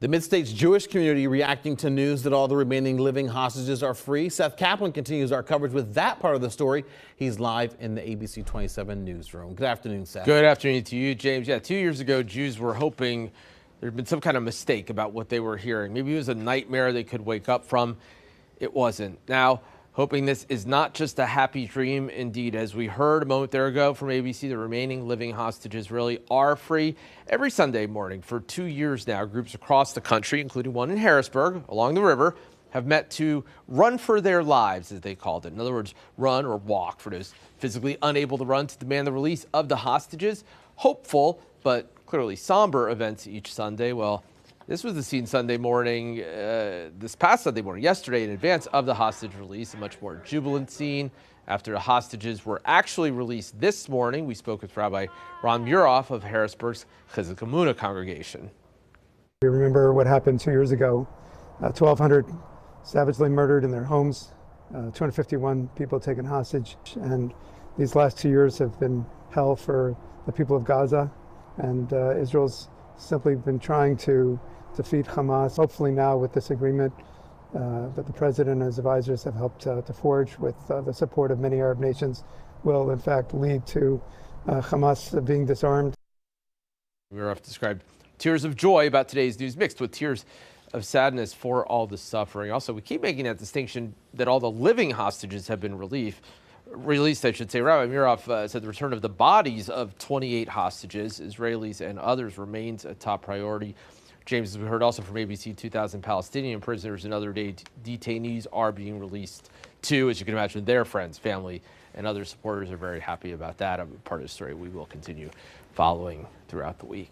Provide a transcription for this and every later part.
The Midstate Jewish community reacting to news that all the remaining living hostages are free. Seth Kaplan continues our coverage with that part of the story. He's live in the ABC 27 newsroom. Good afternoon, Seth. Good afternoon to you, James. Yeah, 2 years ago, Jews were hoping there'd been some kind of mistake about what they were hearing. Maybe it was a nightmare they could wake up from. It wasn't. Now, hoping this is not just a happy dream. Indeed, as we heard a moment there ago from ABC, the remaining living hostages really are free. Every Sunday morning for 2 years now, groups across the country, including one in Harrisburg along the river, have met to run for their lives, as they called it. In other words, run or walk for those physically unable to run to demand the release of the hostages. Hopeful, but clearly somber events each Sunday. Well, this was the scene Sunday morning, this past Sunday morning, yesterday, in advance of the hostage release, a much more jubilant scene after the hostages were actually released this morning. We spoke with Rabbi Ron Muroff of Harrisburg's Chizuk Emunah congregation. We remember what happened 2 years ago, 1,200 savagely murdered in their homes, 251 people taken hostage, and these last 2 years have been hell for the people of Gaza, and Israel's simply been trying to defeat Hamas. Hopefully now with this agreement that the president and his advisors have helped to forge with the support of many Arab nations will in fact lead to Hamas being disarmed. Muroff described tears of joy about today's news mixed with tears of sadness for all the suffering. Also, we keep making that distinction that all the living hostages have been released, I should say. Rabbi Muroff said the return of the bodies of 28 hostages, Israelis and others, remains a top priority. James, as we heard also from ABC, 2,000 Palestinian prisoners and other detainees are being released too. As you can imagine, their friends, family, and other supporters are very happy about that. A part of the story we will continue following throughout the week.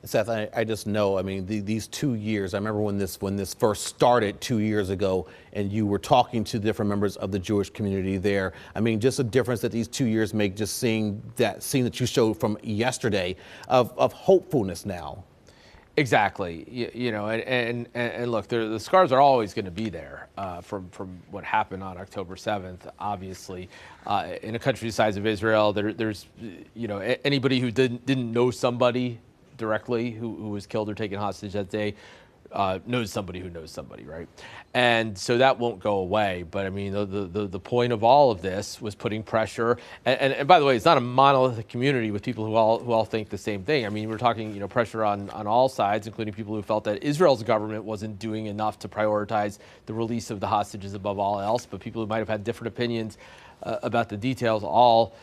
Seth, I just know, I mean, these 2 years, I remember when this first started 2 years ago, and you were talking to different members of the Jewish community there. I mean, just a difference that these 2 years make, just seeing that scene that you showed from yesterday of hopefulness now. Exactly. You know, and look, the scars are always going to be there from what happened on October 7th. Obviously, in a country the size of Israel, there's, you know, anybody who didn't know somebody directly who was killed or taken hostage that day knows somebody who knows somebody, right? And so that won't go away. But I mean, the point of all of this was putting pressure. And by the way, it's not a monolithic community with people who all think the same thing. I mean, we're talking, you know, pressure on all sides, including people who felt that Israel's government wasn't doing enough to prioritize the release of the hostages above all else. But people who might have had different opinions about the details, all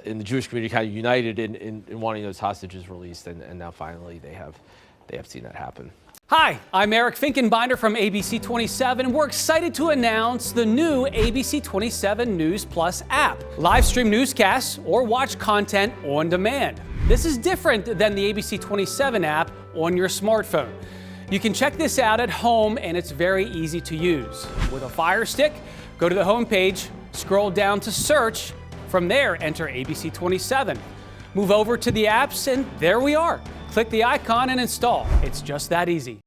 in the Jewish community kind of united in wanting those hostages released, and now finally they have seen that happen. Hi, I'm Eric Finkenbinder from ABC 27, and we're excited to announce the new ABC 27 News Plus app. Live stream newscasts or watch content on demand. This is different than the ABC 27 app on your smartphone. You can check this out at home, and it's very easy to use. With a Fire Stick, go to the homepage, scroll down to search. From there, enter ABC 27. Move over to the apps, and there we are. Click the icon and install. It's just that easy.